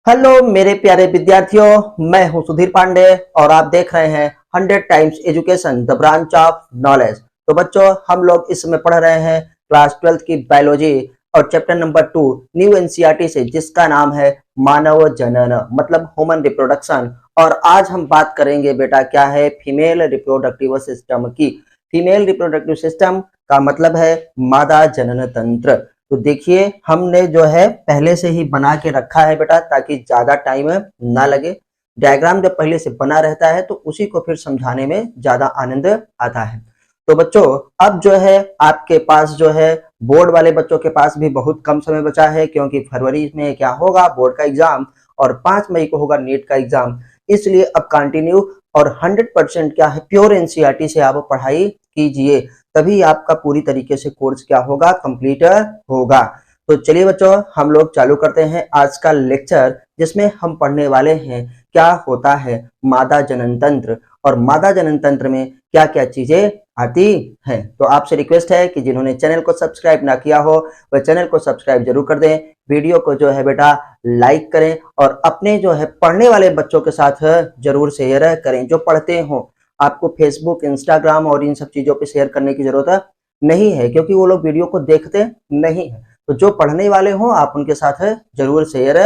Hello मेरे प्यारे विद्यार्थियों, मैं हूं सुधीर पांडे और आप देख रहे हैं 100 times education the branch of knowledge. तो बच्चों, हम लोग इस समय पढ़ रहे हैं क्लास 12 की बायोलॉजी और चैप्टर नंबर 2 न्यू एनसीईआरटी से, जिसका नाम है मानव जनन मतलब ह्यूमन रिप्रोडक्शन। और आज हम बात करेंगे बेटा क्या है, फीमेल रिप्रोडक्टिव सिस्टम की। फीमेल रिप्रोडक्टिव सिस्टम का मतलब है मादा जनन तंत्र। तो देखिए, हमने जो है पहले से ही बना के रखा है बेटा, ताकि ज्यादा टाइम ना लगे। डायग्राम जब पहले से बना रहता है तो उसी को फिर समझाने में ज्यादा आनंद आता है। तो बच्चों, अब जो है आपके पास जो है बोर्ड वाले बच्चों के पास भी बहुत कम समय बचा है, क्योंकि फरवरी में क्या होगा, बोर्ड का एग्जाम, और 5 मई को होगा नीट का एग्जाम। इसलिए अब कंटिन्यू और 100% क्या है, प्योर एनसीईआरटी से आप पढ़ाई कीजिए, तभी आपका पूरी तरीके से कोर्स क्या होगा, कंप्लीट होगा। तो चलिए बच्चों, हम लोग चालू करते हैं आज का लेक्चर, जिसमें हम पढ़ने वाले हैं क्या होता है मादा जनन तंत्र और मादा जनन तंत्र में क्या क्या चीजें आती हैं। तो आपसे रिक्वेस्ट है कि जिन्होंने चैनल को सब्सक्राइब ना किया हो वह चैनल को सब्सक्राइब जरूर कर दें, वीडियो को जो है बेटा लाइक करें और अपने जो है पढ़ने वाले बच्चों के साथ जरूर शेयर करें जो पढ़ते हो। आपको फेसबुक, इंस्टाग्राम और इन सब चीजों पे शेयर करने की जरूरत नहीं है, क्योंकि वो लोग वीडियो को देखते नहीं है। तो जो पढ़ने वाले हो आप उनके साथ जरूर शेयर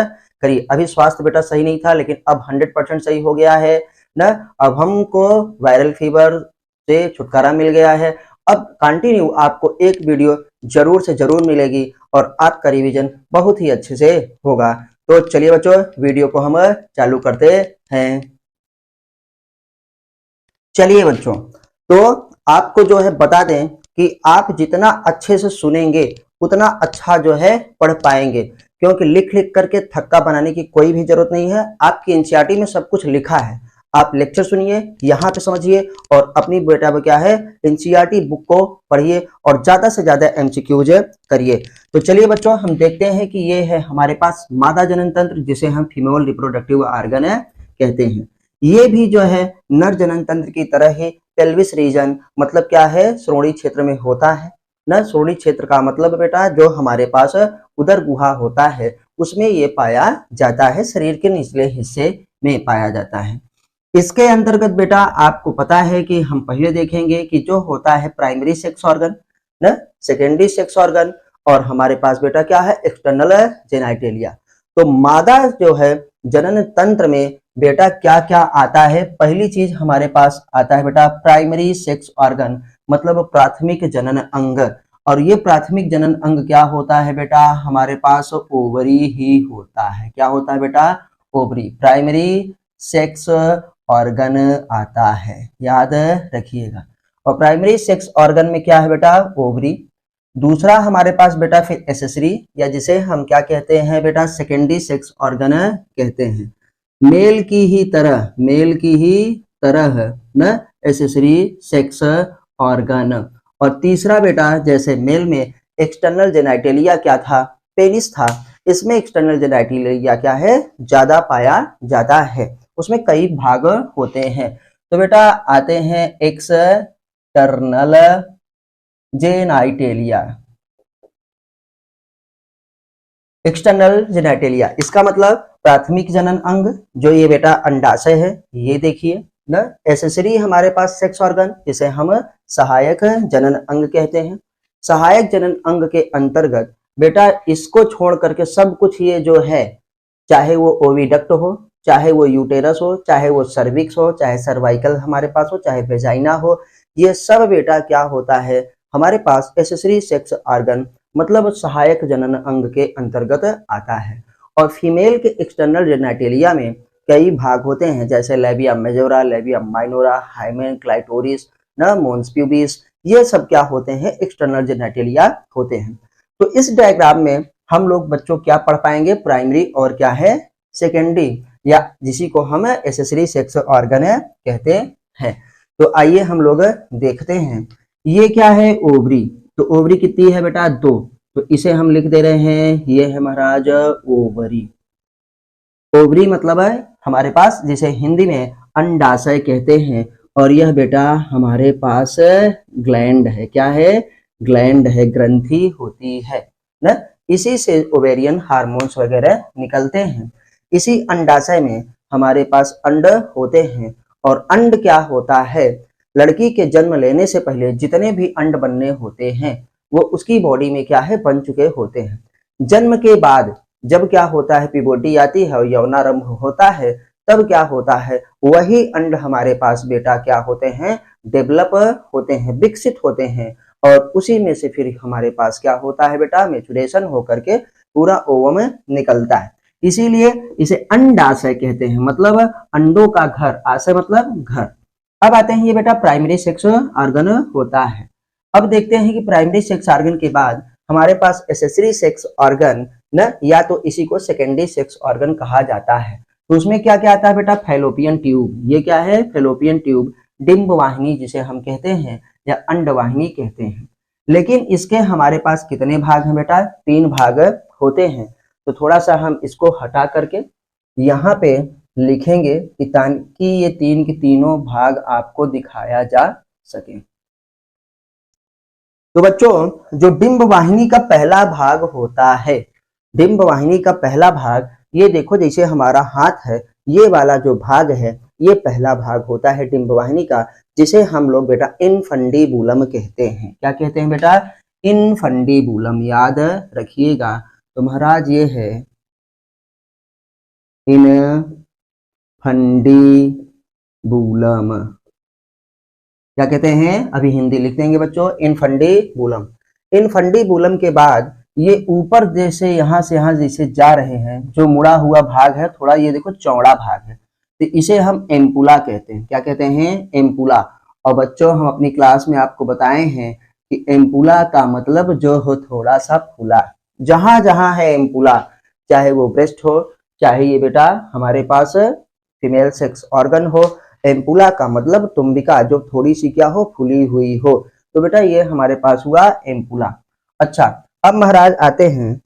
करिए। अभी स्वास्थ्य बेटा सही नहीं था, लेकिन अब 100% सही हो गया है ना। अब हमको वायरल फीवर से छुटकारा मिल गया है। अब कंटिन्यू आपको एक वीडियो जरूर से जरूर मिलेगी और आपका रिवीजन बहुत ही अच्छे से होगा। तो चलिए बच्चों, वीडियो को हम चालू करते हैं। चलिए बच्चों, तो आपको जो है बता दें कि आप जितना अच्छे से सुनेंगे उतना अच्छा जो है पढ़ पाएंगे, क्योंकि लिख लिख करके थक्का बनाने की कोई भी जरूरत नहीं है। आपकी एनसीईआरटी में सब कुछ लिखा है, आप लेक्चर सुनिए, यहाँ पे समझिए और अपनी बेटा को क्या है एनसीईआरटी बुक को पढ़िए और ज्यादा से ज्यादा एमसीक्यूज करिए। तो चलिए बच्चों, हम देखते हैं कि ये है हमारे पास मादा जनन तंत्र, जिसे हम फीमेल रिप्रोडक्टिव ऑर्गन कहते हैं। ये भी जो है नर जनन तंत्र की तरह ही पेल्विस रीजन मतलब क्या है, श्रोणि क्षेत्र में होता है ना। श्रोणि क्षेत्र का मतलब बेटा जो हमारे पास उदर गुहा होता है उसमें ये पाया जाता है, शरीर के निचले हिस्से में पाया जाता है। इसके अंतर्गत बेटा आपको पता है कि हम पहले देखेंगे कि जो होता है प्राइमरी सेक्स ऑर्गन ना, सेकेंडरी सेक्स ऑर्गन, और हमारे पास बेटा क्या है एक्सटर्नल जेनाइटेलिया। तो मादा जो है जनन तंत्र में बेटा क्या क्या आता है, पहली चीज हमारे पास आता है बेटा प्राइमरी सेक्स ऑर्गन मतलब प्राथमिक जनन अंग। और ये प्राथमिक जनन अंग क्या होता है बेटा, हमारे पास ओवरी ही होता है। क्या होता है बेटा, ओवरी। प्राइमरी सेक्स ऑर्गन आता है, याद रखिएगा। और प्राइमरी सेक्स ऑर्गन में क्या है बेटा, ओवरी। दूसरा हमारे पास बेटा फिर एसेसरी, या जिसे हम क्या कहते हैं बेटा, सेकेंडरी सेक्स ऑर्गन कहते हैं। मेल की ही तरह, मेल की ही तरह न एसेसरी सेक्स ऑर्गन। और तीसरा बेटा जैसे मेल में एक्सटर्नल जेनाइटेलिया क्या था, पेनिस था, इसमें एक्सटर्नल जेनाइटेलिया क्या है, ज्यादा पाया जाता है। उसमें कई भाग होते हैं। तो बेटा आते हैं एक्सटर्नल जेनाइटेलिया। एक्सटर्नल जेनाइटेलिया इसका मतलब प्राथमिक जनन अंग, जो ये बेटा अंडाशय है, ये देखिए ना। एसेसरी हमारे पास सेक्स ऑर्गन, जिसे हम सहायक जनन अंग कहते हैं। सहायक जनन अंग के अंतर्गत बेटा इसको छोड़ करके सब कुछ ये जो है, चाहे वो ओविडक्ट हो, चाहे वो यूटेरस हो, चाहे वो सर्विक्स हो, चाहे सर्वाइकल हमारे पास हो, चाहे वेजाइना हो, ये सब बेटा क्या होता है हमारे पास एसेसरी सेक्स ऑर्गन मतलब सहायक जनन अंग के अंतर्गत आता है। और फीमेल के एक्सटर्नल जेनाइटेलिया में कई भाग होते हैं, जैसे labia majora, labia minora, hymen, clitoris, न मोन्स प्यूबिस, ये सब क्या होते हैं, एक्सटर्नल जेनाइटेलिया होते हैं। तो इस डायग्राम में हम लोग बच्चों क्या पढ़ पाएंगे, प्राइमरी और क्या है सेकेंडरी, या जिसी को हम एसेसरी सेक्स ऑर्गन कहते हैं। तो आइए हम लोग देखते हैं, ये क्या है ओवरी। तो ओवरी कितनी है बेटा, 2। तो इसे हम लिख दे रहे हैं, ये है महाराज ओवरी। ओवरी मतलब है हमारे पास जिसे हिंदी में अंडाशय कहते हैं, और यह बेटा हमारे पास ग्लैंड है। क्या है, ग्लैंड है, ग्रंथि होती है ना। इसी से ओवेरियन हार्मोन्स वगैरह निकलते हैं। इसी अंडाशय में हमारे पास अंड होते हैं। और अंड क्या होता है, लड़की के जन्म लेने से पहले जितने भी अंड बनने होते हैं वो उसकी बॉडी में क्या है, बन चुके होते हैं। जन्म के बाद जब क्या होता है, प्यूबर्टी आती है और यौनारंभ होता है, तब क्या होता है, वही अंड हमारे पास बेटा क्या होते हैं, डेवलप होते हैं, विकसित होते हैं। और उसी में से फिर हमारे पास क्या होता है बेटा, मैच्योरेशन होकर के पूरा ओवम निकलता है। इसीलिए इसे अंडाशय कहते हैं, मतलब अंडों का घर, आशय मतलब घर। अब आते हैं ये बेटा प्राइमरी सेक्स ऑर्गन होता है। अब देखते हैं कि प्राइमरी सेक्स ऑर्गन के बाद हमारे पास एसेसरी सेक्स ऑर्गन न, या तो इसी को सेकेंडरी सेक्स ऑर्गन कहा जाता है। तो उसमें क्या क्या आता है बेटा, फैलोपियन ट्यूब। ये क्या है, फैलोपियन ट्यूब, डिंब वाहिनी जिसे हम कहते हैं या अंडवाहिनी कहते हैं। लेकिन इसके हमारे पास कितने भाग हैं बेटा, 3 भाग होते हैं। तो थोड़ा सा हम इसको हटा करके यहाँ पे लिखेंगे कि ये 3 के तीनों भाग आपको दिखाया जा सके। तो बच्चों जो डिंब वाहिनी का पहला भाग होता है, डिंब वाहिनी का पहला भाग, ये देखो जैसे हमारा हाथ है, ये वाला जो भाग है ये पहला भाग होता है डिंब वाहिनी का, जिसे हम लोग बेटा इनफंडीबुलम कहते हैं। क्या कहते हैं बेटा, इनफंडीबुलम, याद रखिएगा। तो महाराज ये है इनफंडीबुलम, क्या कहते हैं, अभी हिंदी लिख देंगे बच्चों, इनफंडीबुलम। इनफंडीबुलम के बाद ये ऊपर जैसे यहाँ से यहाँ जैसे जा रहे हैं, जो मुड़ा हुआ भाग है थोड़ा, ये देखो चौड़ा भाग है, तो इसे हम एम्पुला कहते हैं। क्या कहते हैं, एम्पुला। और बच्चों हम अपनी क्लास में आपको बताए हैं कि एम्पुला का मतलब जो हो थोड़ा सा फूला। जहां जहां है एम्पुला, चाहे वो ब्रेस्ट हो, चाहे ये बेटा हमारे पास फीमेल सेक्स ऑर्गन हो, एम्पुला का मतलब तुम्बिका, जो थोड़ी सी क्या हो, फूली हुई हो। तो बेटा ये हमारे पास हुआ एम्पुला। अच्छा, अब महाराज आते हैं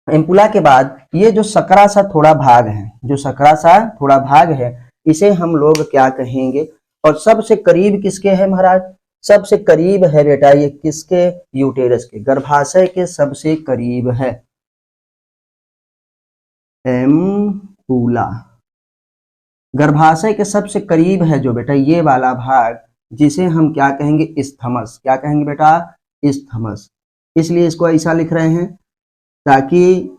एम्पुला के बाद ये जो सकरा सा थोड़ा भाग है, जो सकरा सा थोड़ा भाग है, इसे हम लोग क्या कहेंगे। और सबसे करीब किसके है महाराज, सबसे करीब है बेटा ये किसके, यूटेरस के, गर्भाशय के सबसे करीब है एम्पुला। गर्भाशय के सबसे करीब है जो बेटा ये वाला भाग, जिसे हम क्या कहेंगे, इस्थमस। क्या कहेंगे बेटा, इस्थमस। इसलिए इसको ऐसा लिख रहे हैं ताकि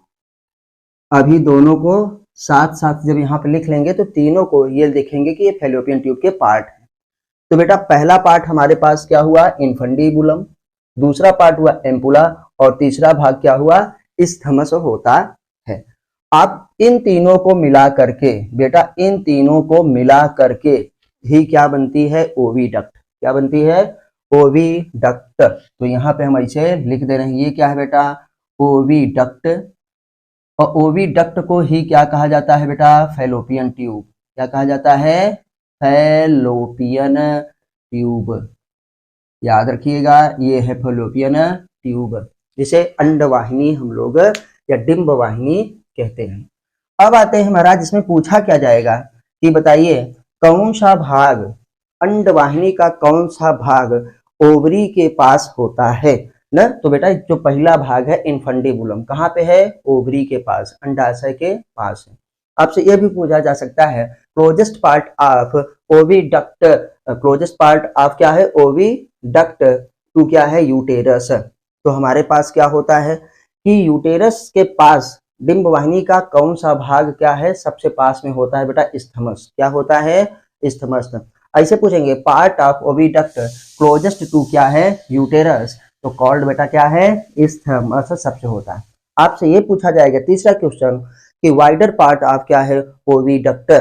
अभी दोनों को साथ साथ जब यहाँ पे लिख लेंगे तो तीनों को ये देखेंगे कि ये फैलोपियन ट्यूब के पार्ट है। तो बेटा पहला पार्ट हमारे पास क्या हुआ, इनफंडीबुलम, दूसरा पार्ट हुआ एम्पुला, और तीसरा भाग क्या हुआ, इस्थमस होता है। आप इन तीनों को मिला करके बेटा, इन तीनों को मिला करके ही क्या बनती है, ओविडक्ट। क्या बनती है, ओविडक्ट। तो यहाँ पे हम ऐसे लिख दे रहे हैं, ये क्या है बेटा, ओविडक्ट। और ओविडक्ट को ही क्या कहा जाता है बेटा, फैलोपियन ट्यूब। क्या कहा जाता है, फैलोपियन ट्यूब। याद रखिएगा, ये है फैलोपियन ट्यूब, जिसे अंडवाहिनी हम लोग या डिंब वाहिनी कहते हैं। अब आते हैं महाराज, इसमें पूछा क्या जाएगा कि बताइए कौन सा भाग, अंडवाहिनी का कौन सा भाग ओवरी के पास होता है न। तो बेटा जो पहला भाग है इनफंडीबुलम, कहाँ पे है, ओवरी के पास, अंडाशय के पास है। आपसे यह भी पूछा जा सकता है closest part of oviduct, closest part of क्या है, ओविडक्ट टू क्या है, यूटेरस। तो हमारे पास क्या होता है कि यूटेरस के पास डिंब वाहिनी का कौन सा भाग क्या है, सबसे पास में होता है बेटा, इस्थमस। क्या होता है, इस्थमस। ऐसे पूछेंगे part of oviduct closest to क्या है, यूटेरस, तो कॉल्ड बेटा क्या है, इस्थमस सबसे होता है। आपसे ये पूछा जाएगा तीसरा क्वेश्चन कि वाइडर पार्ट ऑफ क्या है, ओविडक्ट।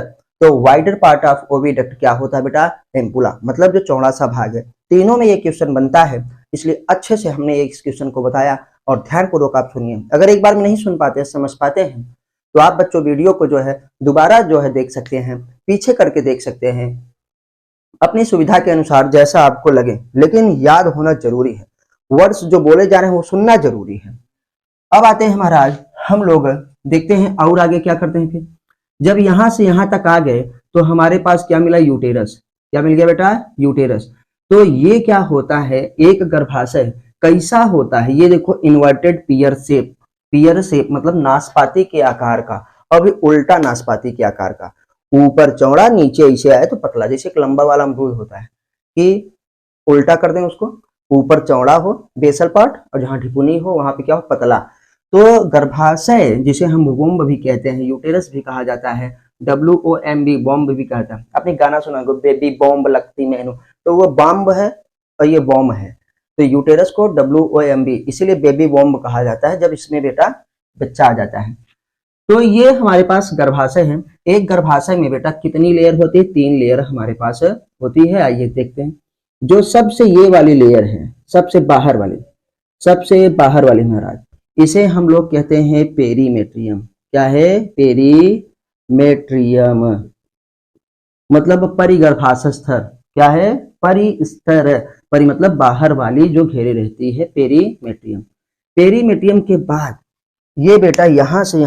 तो वाइडर पार्ट ऑफ ओविडक्ट क्या होता है बेटा, एम्पुला, मतलब जो चौड़ा सा भाग है। तीनों में ये क्वेश्चन बनता है, इसलिए अच्छे से हमने इस क्वेश्चन को बताया और ध्यानपूर्वक आप सुनिए। अगर एक बार में नहीं सुन पाते, समझ पाते हैं, तो आप बच्चों वीडियो को जो है दोबारा जो है देख सकते हैं, पीछे करके देख सकते हैं, अपनी सुविधा के अनुसार जैसा आपको लगे, लेकिन याद होना जरूरी है। वर्ड्स जो बोले जा रहे हैं वो सुनना जरूरी है। अब आते हैं महाराज, हम लोग देखते हैं और आगे क्या करते हैं। फिर जब यहां से यहां तक आ गए तो हमारे पास क्या मिला, यूटेरस। क्या मिल गया बेटा, यूटेरस। तो ये क्या होता है, एक गर्भाशय कैसा होता है, ये देखो इन्वर्टेड पियर शेप, पियर शेप मतलब नाशपाती के आकार का, और भी उल्टा नाशपाती के आकार का, ऊपर चौड़ा नीचे ऐसे आए तो पतला, जैसे एक लंबा वाला अमरूद होता है कि उल्टा कर दें उसको, ऊपर चौड़ा हो बेसल पार्ट और जहां ढिपुनी हो वहां पे क्या हो, पतला। तो गर्भाशय जिसे हम वोम्ब भी कहते हैं, यूटेरस भी कहा जाता है, WOMB बॉम्ब भी कहता है। आपने गाना सुना होगा बेबी बॉम्ब लगती मैनू, तो वो बॉम्ब है और ये बॉम्ब है। तो यूटेरस को WOMB इसीलिए बेबी बॉम्ब कहा जाता है जब इसमें बेटा बच्चा आ जाता है। तो ये हमारे पास गर्भाशय है। एक गर्भाशय में बेटा कितनी लेयर होती है, 3 लेयर हमारे पास होती है। आइए देखते हैं। जो सबसे ये वाली लेयर है, सबसे बाहर वाली महाराज, इसे हम लोग कहते हैं पेरीमेट्रियम। क्या है, पेरीमेट्रियम मतलब परिगर्भाशय स्तर। क्या है, परिस्तर, परि मतलब बाहर वाली जो घेरे रहती है, पेरीमेट्रियम। पेरीमेट्रियम के बाद ये बेटा यहाँ से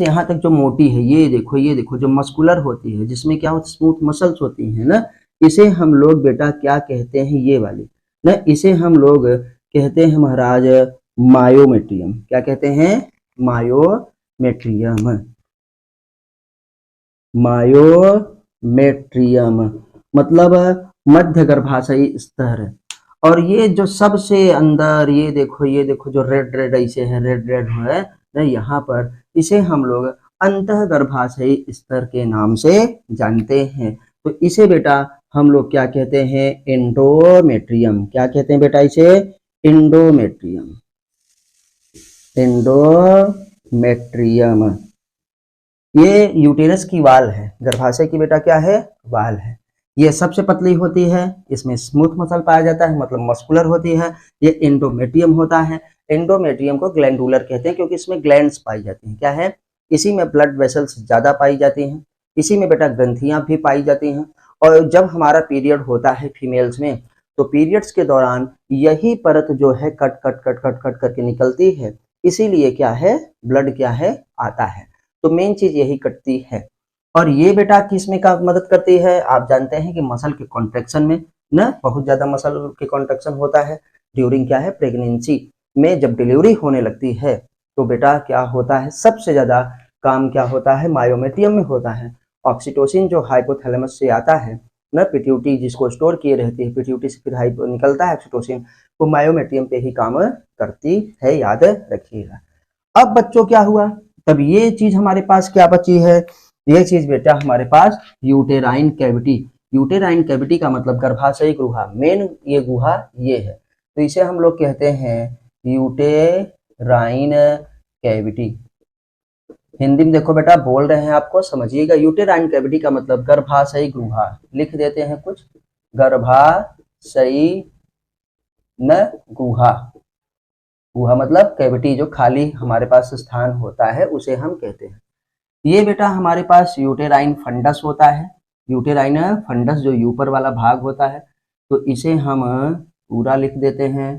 यहाँ तक जो मोटी है, ये देखो जो मस्कुलर होती है, जिसमें क्या होता है, स्मूथ मसल्स होती है ना, इसे हम लोग बेटा क्या कहते हैं, ये वाली ना, इसे हम लोग कहते हैं महाराज मायोमेट्रियम। क्या कहते हैं, मायोमेट्रियम। मायोमेट्रियम मतलब मध्य गर्भाशयी स्तर। और ये जो सबसे अंदर, ये देखो जो रेड ऐसे है, रेड है ना यहाँ पर, इसे हम लोग अंतः गर्भाशयी स्तर के नाम से जानते हैं। तो इसे बेटा हम लोग क्या कहते हैं, एंडोमेट्रियम। क्या कहते हैं बेटा इसे, एंडोमेट्रियम। एंडोमेट्रियम ये यूटेरस की वाल है, गर्भाशय की बेटा क्या है, वाल है। ये सबसे पतली होती है, इसमें स्मूथ मसल पाया जाता है, मतलब मस्कुलर होती है। ये एंडोमेट्रियम होता है। एंडोमेट्रियम को ग्लैंडुलर कहते हैं क्योंकि इसमें ग्लैंड्स पाई जाती हैं। क्या है, इसी में ब्लड वेसल्स ज्यादा पाई जाती हैं, इसी में बेटा ग्रंथियां भी पाई जाती हैं। और जब हमारा पीरियड होता है फीमेल्स में, तो पीरियड्स के दौरान यही परत जो है कट करके निकलती है, इसीलिए क्या है, ब्लड क्या है, आता है। तो मेन चीज यही कटती है। और ये बेटा किसमें का मदद करती है, आप जानते हैं कि मसल के कॉन्ट्रेक्शन में ना, बहुत ज्यादा मसल के कॉन्ट्रेक्शन होता है ड्यूरिंग क्या है, प्रेगनेंसी में। जब डिलीवरी होने लगती है तो बेटा क्या होता है, सबसे ज्यादा काम क्या होता है, मायोमेट्रियम में होता है। ऑक्सीटोसिन जो हाइपोथैलेमस से आता है ना, पिट्यूटी जिसको स्टोर किए रहती है, पिट्यूटी से फिर हाइपो निकलता है ऑक्सीटोसिन, वो मायोमेट्रियम पे ही काम करती है, याद रखिएगा। अब बच्चों क्या हुआ, तब ये चीज हमारे पास क्या बची है, ये चीज बेटा हमारे पास यूटेराइन कैविटी। यूटेराइन कैविटी का मतलब गर्भाशयी गुहा, मेन ये गुहा ये है, तो इसे हम लोग कहते हैं यूटेराइन कैविटी। हिंदी में देखो बेटा बोल रहे हैं, आपको समझिएगा। यूटेराइन कैविटी का मतलब गर्भाशयी गुहा, लिख देते हैं कुछ, गर्भाशयी न गुहा। गुहा मतलब कैविटी, जो खाली हमारे पास स्थान होता है उसे हम कहते हैं। ये बेटा हमारे पास यूटेराइन फंडस होता है। यूटेराइन फंडस जो ऊपर वाला भाग होता है, तो इसे हम पूरा लिख देते हैं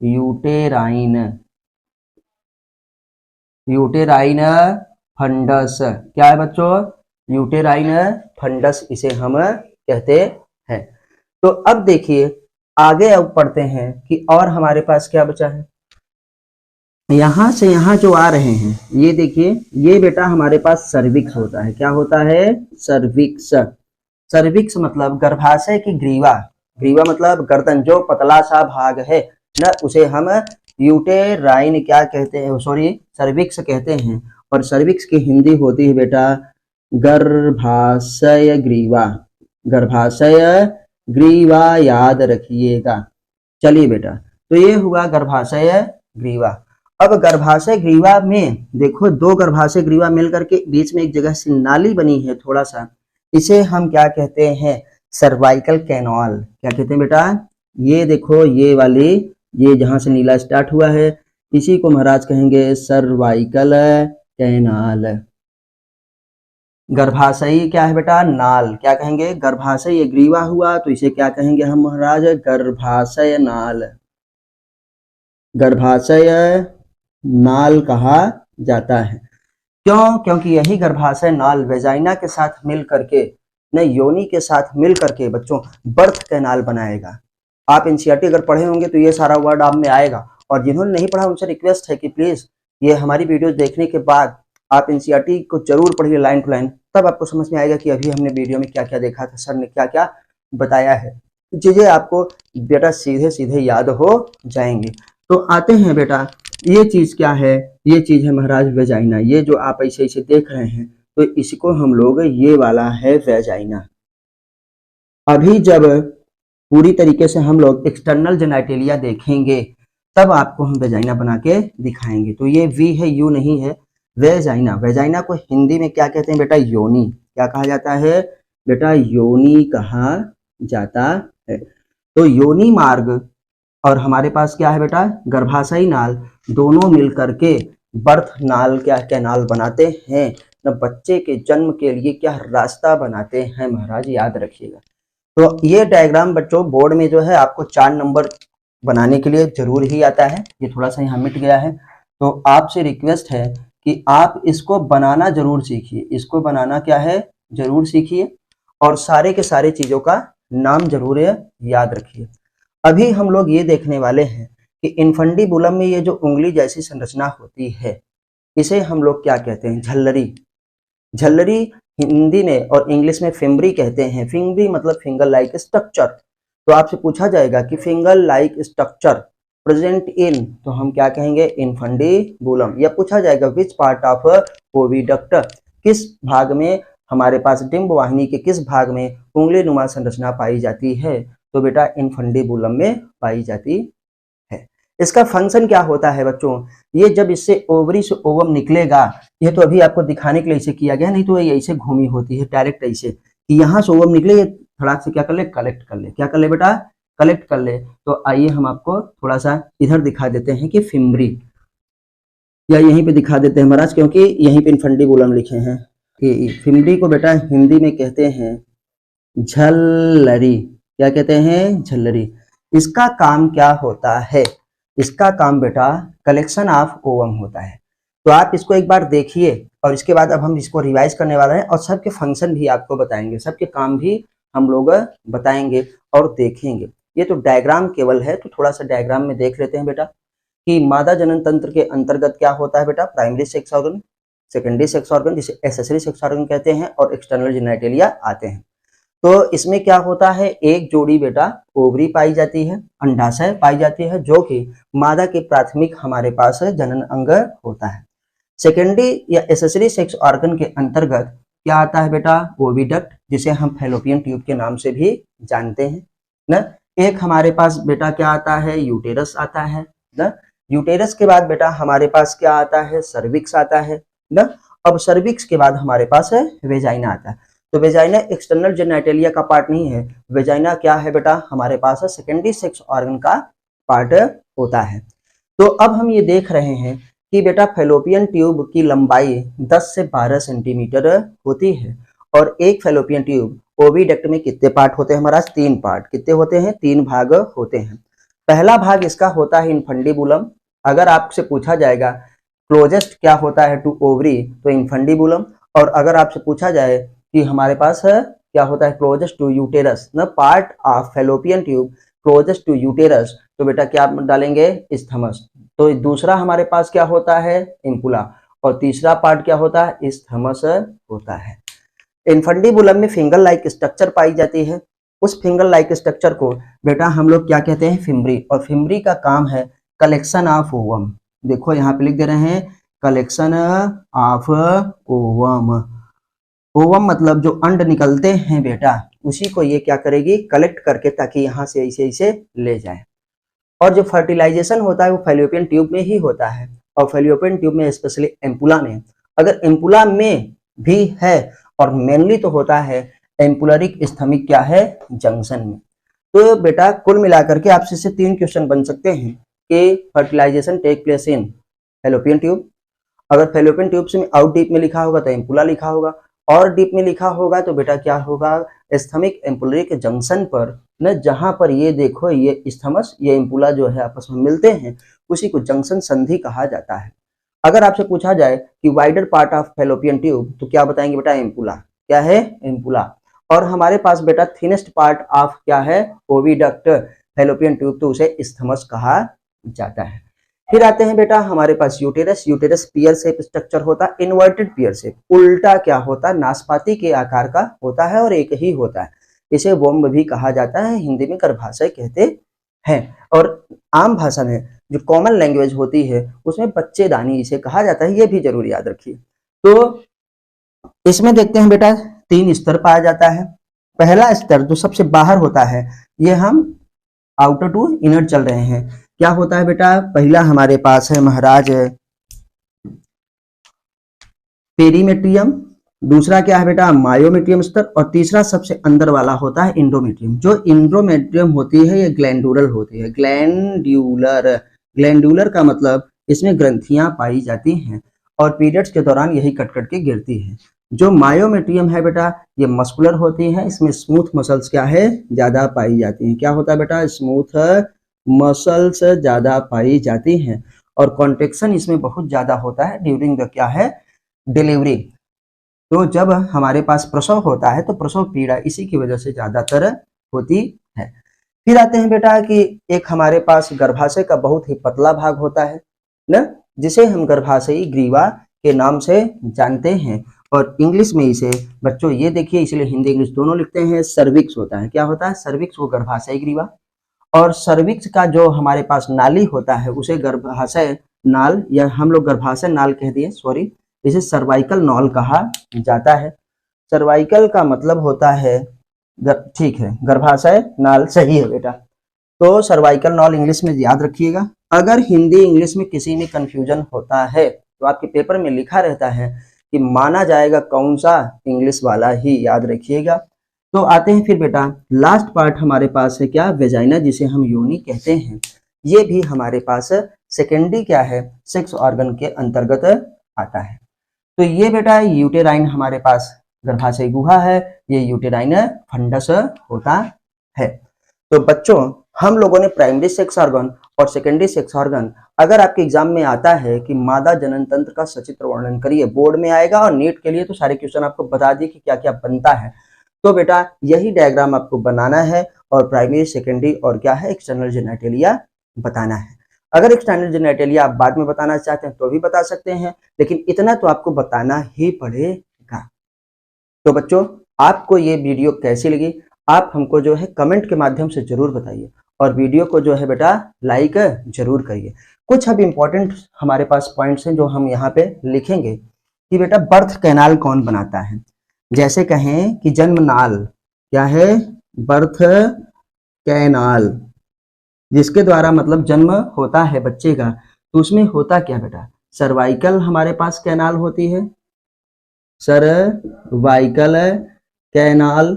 यूटेराइन फंडस। क्या है बच्चों, यूटेराइन फंडस इसे हम कहते हैं। तो अब देखिए आगे अब पढ़ते हैं कि और हमारे पास क्या बचा है। यहां से यहां जो आ रहे हैं, ये देखिए, ये बेटा हमारे पास सर्विक्स होता है। क्या होता है, सर्विक्स। सर्विक्स मतलब गर्भाशय की ग्रीवा, ग्रीवा मतलब गर्दन, जो पतला सा भाग है ना, उसे हम यूटेराइन क्या कहते हैं, सॉरी सर्विक्स कहते हैं। और सर्विक्स की हिंदी होती है बेटा गर्भाशय ग्रीवा। गर्भाशय ग्रीवा याद रखिएगा। चलिए बेटा, तो ये हुआ गर्भाशय ग्रीवा। अब गर्भाशय ग्रीवा में देखो, 2 गर्भाशय ग्रीवा मिलकर के बीच में एक जगह से नाली बनी है थोड़ा सा, इसे हम क्या कहते हैं, सर्वाइकल कैनाल। क्या कहते हैं बेटा, ये देखो ये वाली, ये जहां से नीला स्टार्ट हुआ है, इसी को महाराज कहेंगे सर्वाइकल कैनाल। गर्भाशयी क्या है बेटा, नाल। क्या कहेंगे, गर्भाशय ग्रीवा हुआ तो इसे क्या कहेंगे हम महाराज, गर्भाशय नाल। गर्भाशय नाल कहा जाता है। क्यों, क्योंकि यही गर्भाशय नाल वेजाइना के साथ मिल करके न, योनि के साथ मिल करके बच्चों बर्थ कैनाल बनाएगा। आप एनसीईआरटी अगर पढ़े होंगे तो ये सारा वर्ड आप में आएगा। और जिन्होंने नहीं पढ़ा उनसे रिक्वेस्ट है कि प्लीज ये हमारी वीडियो देखने के बाद आप एनसीईआरटी को जरूर पढ़िए लाइन टू लाइन, तब आपको समझ में आएगा कि अभी हमने वीडियो में क्या क्या देखा था, सर ने क्या क्या बताया है, चीजें आपको बेटा सीधे सीधे याद हो जाएंगी। तो आते हैं बेटा, ये चीज क्या है, ये चीज है महाराज वेजाइना। ये जो आप ऐसे ऐसे देख रहे हैं तो इसको हम लोग, ये वाला है वेजाइना। अभी जब पूरी तरीके से हम लोग एक्सटर्नल जेनाइटेलिया देखेंगे तब आपको हम वेजाइना बना के दिखाएंगे। तो ये वी है, यू नहीं है, वेजाइना। वेजाइना को हिंदी में क्या कहते हैं बेटा, योनि। क्या कहा जाता है बेटा, योनि कहा जाता है। तो योनि मार्ग और हमारे पास क्या है बेटा, गर्भाशयी नाल, दोनों मिलकर के बर्थ नाल क्या कैनाल बनाते हैं न, बच्चे के जन्म के लिए क्या रास्ता बनाते हैं महाराज, याद रखिएगा। तो ये डायग्राम बच्चों बोर्ड में जो है आपको 4 नंबर बनाने के लिए जरूर ही आता है। ये थोड़ा सा यहाँ मिट गया है, तो आपसे रिक्वेस्ट है कि आप इसको बनाना जरूर सीखिए। इसको बनाना क्या है, जरूर सीखिए, और सारे के सारे चीजों का नाम जरूर याद रखिए। अभी हम लोग ये देखने वाले हैं कि इनफंडीबुलम में ये जो उंगली जैसी संरचना होती है, इसे हम लोग क्या कहते हैं, झल्लरी। झल्लरी हिंदी में और इंग्लिश में फिम्बरी कहते हैं। फिम्बरी मतलब फिंगर लाइक स्ट्रक्चर। तो आपसे पूछा जाएगा कि finger like structure present in, तो हम क्या कहेंगे, इनफंडीबुलम। या पूछा जाएगा विच पार्ट ऑफ ओविडक्ट, किस भाग में हमारे पास डिंब वाहिनी के किस भाग में उंगली नुमा संरचना पाई जाती है, तो बेटा इनफंडीबुलम में पाई जाती है। इसका फंक्शन क्या होता है बच्चों, ये जब इससे ओवरी से ओवम निकलेगा, ये तो अभी आपको दिखाने के लिए ऐसे किया गया, नहीं तो ये ऐसे घूमी होती है डायरेक्ट ऐसे कि यहाँ से ओवम निकले, ये धड़ाक से क्या कर ले, कलेक्ट कर ले। क्या कर ले बेटा, कलेक्ट कर ले। तो आइए हम आपको थोड़ा सा इधर दिखा देते हैं कि फिम्बरी, या यहीं पे दिखा देते हैं महाराज, क्योंकि यहीं पे इनफंडीबुलम लिखे हैं। कि फिम्बरी को बेटा हिंदी में कहते हैं झल्लरी। क्या कहते हैं, झल्लरी। इसका काम क्या होता है, इसका काम बेटा कलेक्शन ऑफ ओवम होता है। तो आप इसको एक बार देखिए, और इसके बाद अब हम इसको रिवाइज करने वाले हैं, और सबके फंक्शन भी आपको बताएंगे, सबके काम भी हम लोग बताएंगे और देखेंगे। ये तो डायग्राम केवल है, तो थोड़ा सा डायग्राम में देख लेते हैं बेटा कि मादा जनन तंत्र के अंतर्गत क्या होता है बेटा, primary sex organ, secondary sex organ जिसे एक्सेसरी सेक्स ऑर्गन कहते हैं, और एक्सटर्नल जेनिटलिया आते हैं। तो इसमें क्या होता है, एक जोड़ी बेटा ओवरी पाई जाती है, अंडाशय पाई जाती है, जो कि मादा के प्राथमिक हमारे पास जनन अंग होता है। सेकेंडरी या एक्सेसरी सेक्स ऑर्गन के अंतर्गत क्या आता है बेटा, ओविडक्ट, जिसे हम फैलोपियन ट्यूब के नाम से भी जानते हैं ना। एक हमारे पास बेटा क्या आता है, यूटेरस आता है ना। यूटेरस के बाद बेटा हमारे पास क्या आता है, सर्विक्स आता है ना। अब सर्विक्स के बाद हमारे पास है वेजाइना आता है। तो वेजाइना एक्सटर्नल जेनिटलिया का पार्ट नहीं है, वेजाइना क्या है बेटा, हमारे पास है सेकेंडरी सेक्स ऑर्गन का पार्ट होता है। तो अब हम ये देख रहे हैं कि बेटा फैलोपियन ट्यूब की लंबाई 10 से 12 सेंटीमीटर होती है, और एक फैलोपियन ट्यूब ओविडक्ट में कितने पार्ट होते हैं महाराज, 3 पार्ट। कितने होते हैं, 3 भाग होते हैं। पहला भाग इसका होता है इनफंडीबुलम। अगर आपसे पूछा जाएगा क्लोजेस्ट क्या होता है टू ओवरी, तो इनफंडीबुलम। और अगर आपसे पूछा जाए कि हमारे पास है क्या होता है क्लोजेस्ट टू यूटेरस, न part of fallopian tube closest to uterus, तो बेटा क्या डालेंगे, इस्थमस। तो दूसरा हमारे पास क्या होता है, इम्पुला, और तीसरा पार्ट क्या होता है, इस्थमस होता है। इनफंडीबुलम में फिंगर लाइक स्ट्रक्चर पाई जाती है। उस फिंगर लाइक स्ट्रक्चर को बेटा हम लोग क्या कहते हैं, फिम्बरी। और फिम्बरी का काम है कलेक्शन ऑफ ओवम। देखो यहाँ पे लिख दे रहे हैं, कलेक्शन ऑफ ओवम। ओवम मतलब जो अंड निकलते हैं बेटा, उसी को ये क्या करेगी, कलेक्ट करके, ताकि यहाँ से ऐसे ऐसे ले जाए। और जो फर्टिलाइजेशन होता है वो फैलोपियन ट्यूब में ही होता है, और फैलोपियन ट्यूब में स्पेशली एम्पुला में। अगर एम्पुला में भी है, और मेनली तो होता है एम्पुलरिक स्थमिक क्या है, जंक्शन में। तो बेटा कुल मिलाकर के आपसे से 3 क्वेश्चन बन सकते हैं कि fertilization take place in fallopian tube. अगर फैलोपियन ट्यूब से आउट डीप में लिखा होगा तो एम्पुला लिखा होगा, और डीप में लिखा होगा तो बेटा क्या होगा, स्थमिक एम्पुलरिक जंक्शन पर न, जहां पर ये देखो ये स्थमस ये एम्पुला जो है आपस में मिलते हैं, उसी को जंक्शन संधि कहा जाता है। अगर आपसे पूछा जाए कि wider part of fallopian tube, तो क्या बताएंगे बेटा, एम्पुला। क्या है, एम्पुला। और हमारे पास बेटा थिनेस्ट पार्ट ऑफ क्या है, ओविडक्ट फैलोपियन ट्यूब, तो उसे स्थमस कहा जाता है। फिर आते हैं बेटा हमारे पास uterus. Uterus pear shape structure होता है, इन्वर्टेड पियर शेप, उल्टा क्या होता है, नाशपाती के आकार का होता है और एक ही होता है। इसे वोम्ब भी कहा जाता है, हिंदी में गर्भाशय कहते हैं। और आम भाषा में जो कॉमन लैंग्वेज होती है उसमें बच्चेदानी इसे कहा जाता है, ये भी जरूर याद रखिए। तो इसमें देखते हैं बेटा 3 स्तर पाया जाता है। पहला स्तर जो सबसे बाहर होता है, ये हम आउटर टू इनर चल रहे हैं। क्या होता है बेटा, पहला हमारे पास है महाराज पेरीमेट्रियम, दूसरा क्या है बेटा मायोमेट्रियम स्तर, और तीसरा सबसे अंदर वाला होता है इंडोमेट्रियम। जो इंडोमेट्रियम होती है ये ग्लैंडुलर होती है, ग्लैंड्यूलर। ग्लैंडुलर का मतलब इसमें ग्रंथियां पाई जाती हैं और पीरियड्स के दौरान यही कट कट के गिरती है। जो मायोमेट्रियम है बेटा ये मस्कुलर होती है, इसमें स्मूथ मसल्स क्या है ज्यादा पाई जाती हैं। क्या होता है बेटा, स्मूथ मसल्स ज्यादा पाई जाती हैं और कॉन्ट्रेक्शन इसमें बहुत ज्यादा होता है ड्यूरिंग द क्या है डिलीवरी। तो जब हमारे पास प्रसव होता है तो प्रसव पीड़ा इसी की वजह से ज्यादातर होती है। फिर आते हैं बेटा कि एक हमारे पास गर्भाशय का बहुत ही पतला भाग होता है ना, जिसे हम गर्भाशयी ग्रीवा के नाम से जानते हैं और इंग्लिश में इसे बच्चों ये देखिए, इसलिए हिंदी इंग्लिश दोनों लिखते हैं, सर्विक्स होता है। क्या होता है, सर्विक्स को गर्भाशय ग्रीवा। और सर्विक्स का जो हमारे पास नाली होता है उसे गर्भाशय नाल या हम लोग गर्भाशय नाल कह दिए, सॉरी, इसे सर्वाइकल नॉल कहा जाता है। सर्वाइकल का मतलब होता है ठीक है, गर्भाशय नाल सही है बेटा। तो सर्वाइकल नॉल इंग्लिश में याद रखिएगा। अगर हिंदी इंग्लिश में किसी में कंफ्यूजन होता है तो आपके पेपर में लिखा रहता है कि माना जाएगा कौन सा, इंग्लिश वाला ही याद रखिएगा। तो आते हैं फिर बेटा लास्ट पार्ट हमारे पास है क्या, वेजाइना, जिसे हम योनि कहते हैं। ये भी हमारे पास सेकेंडरी क्या है, सेक्स ऑर्गन के अंतर्गत आता है। तो ये बेटा यूटेराइन हमारे पास गर्भाशय गुहा है, ये यूटेराइन फंडस होता है। तो बच्चों हम लोगों ने प्राइमरी सेक्स ऑर्गन और सेकेंडरी सेक्स ऑर्गन, अगर आपके एग्जाम में आता है कि मादा जनन तंत्र का सचित्र वर्णन करिए, बोर्ड में आएगा और नीट के लिए तो सारे क्वेश्चन आपको बता दिए कि क्या क्या बनता है। तो बेटा यही डायग्राम आपको बनाना है और प्राइमरी सेकेंडरी और क्या है एक्सटर्नल जेनिटलिया बताना है। अगर एक्सटर्नल जेनिटलिया आप बाद में बताना चाहते हैं तो भी बता सकते हैं, लेकिन इतना तो आपको बताना ही पड़ेगा। तो बच्चों आपको ये वीडियो कैसी लगी आप हमको जो है कमेंट के माध्यम से जरूर बताइए और वीडियो को जो है बेटा लाइक जरूर करिए। कुछ अब इम्पोर्टेंट हमारे पास पॉइंट्स हैं जो हम यहाँ पे लिखेंगे कि बेटा बर्थ कैनाल कौन बनाता है। जैसे कहें कि जन्म नाल क्या है, बर्थ कैनाल, जिसके द्वारा मतलब जन्म होता है बच्चे का, तो उसमें होता क्या बेटा, सर्वाइकल हमारे पास कैनाल होती है, सर्वाइकल कैनाल,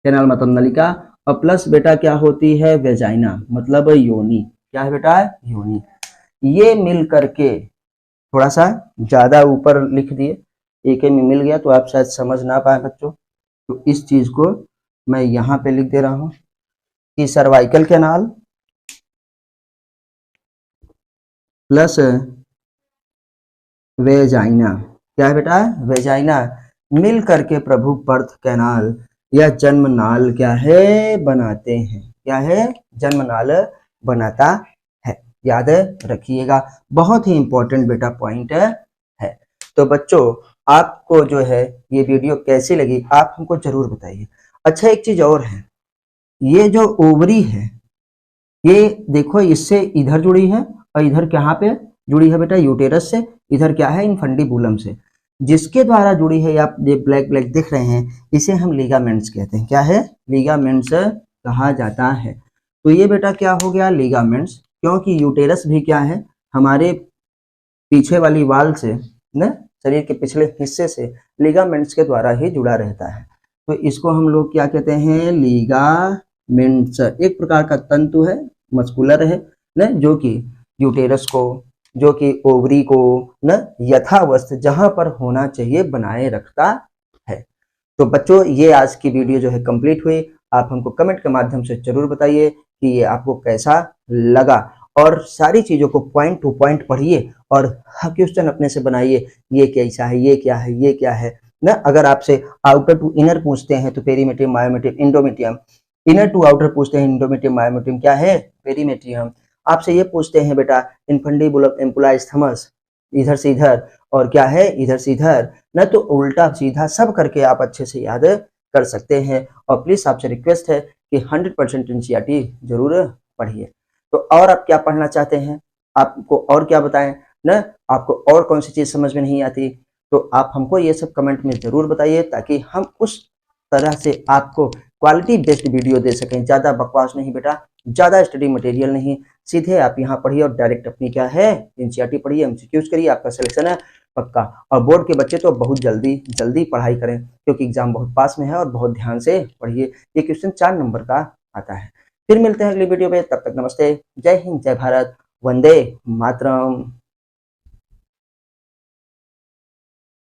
कैनाल मतलब नलिका, और प्लस बेटा क्या होती है वेजाइना मतलब योनि। क्या है बेटा, योनि। ये मिल करके थोड़ा सा ज्यादा ऊपर लिख दिए, एक में मिल गया तो आप शायद समझ ना पाए बच्चों, तो इस चीज को मैं यहाँ पे लिख दे रहा हूँ कि सर्वाइकल कैनाल प्लस वेजाइना, क्या है बेटा वेजाइना, मिल करके प्रभु बर्थ कैनाल या जन्म नाल क्या है बनाते हैं, क्या है जन्म नाल बनाता है। याद रखिएगा, बहुत ही इंपॉर्टेंट बेटा पॉइंट है। तो बच्चों आपको जो है ये वीडियो कैसी लगी आप हमको जरूर बताइए। अच्छा एक चीज और है, ये जो ओवरी है ये देखो इससे इधर जुड़ी है और इधर कहाँ पे जुड़ी है बेटा, यूटेरस से, इधर क्या है इनफंडिबुलम से, जिसके द्वारा जुड़ी है आप ये ब्लैक ब्लैक दिख रहे हैं, इसे हम लिगामेंट्स कहते हैं। क्या है, लिगामेंट्स कहा जाता है। तो ये बेटा क्या हो गया लिगामेंट्स, क्योंकि यूटेरस भी क्या है हमारे पीछे वाली वाल से न, शरीर के पिछले हिस्से से लिगामेंट्स के द्वारा ही जुड़ा रहता है। तो इसको हम लोग क्या कहते हैं, लिगामेंट्स। एक प्रकार का तंतु है, मस्कुलर है न, जो कि यूटेरस को, जो कि ओवरी को न यथावस्थ जहां पर होना चाहिए बनाए रखता है। तो बच्चों ये आज की वीडियो जो है कंप्लीट हुई। आप हमको कमेंट के माध्यम से जरूर बताइए कि ये आपको कैसा लगा और सारी चीजों को पॉइंट टू पॉइंट पढ़िए और क्वेश्चन अपने से बनाइए, ये कैसा है, ये क्या है, ये क्या है ना। अगर आपसे आउटर टू इनर पूछते हैं तो perimetrium, myometrium, endometrium, inner to outer पूछते हैं इंडोमेट्रियम, मायोमेट्रियम क्या है पेरीमेट्रियम, आपसे ये पूछते हैं बेटा इनफंडिबुलम एम्पुलाइज थमस, इधर से इधर और क्या है इधर से इधर, न तो उल्टा सीधा सब करके आप अच्छे से याद कर सकते हैं। और प्लीज आपसे रिक्वेस्ट है कि 100% एनसीईआरटी जरूर पढ़िए। तो और आप क्या पढ़ना चाहते हैं, आपको और क्या बताएं ना, आपको और कौन सी चीज समझ में नहीं आती, तो आप हमको ये सब कमेंट में जरूर बताइए, ताकि हम उस तरह से आपको क्वालिटी बेस्ड वीडियो दे सकें। ज़्यादा बकवास नहीं बेटा, ज़्यादा स्टडी मटेरियल नहीं, सीधे आप यहाँ पढ़िए और डायरेक्ट अपनी क्या है एनसीईआरटी पढ़िए, एमसीक्यूज करिए, आपका सिलेक्शन है पक्का। और बोर्ड के बच्चे तो बहुत जल्दी जल्दी पढ़ाई करें, क्योंकि एग्जाम बहुत पास में है, और बहुत ध्यान से पढ़िए। ये क्वेश्चन 4 नंबर का आता है। फिर मिलते हैं अगली वीडियो में, तब तक नमस्ते, जय हिंद, जय भारत, वंदे मातरम।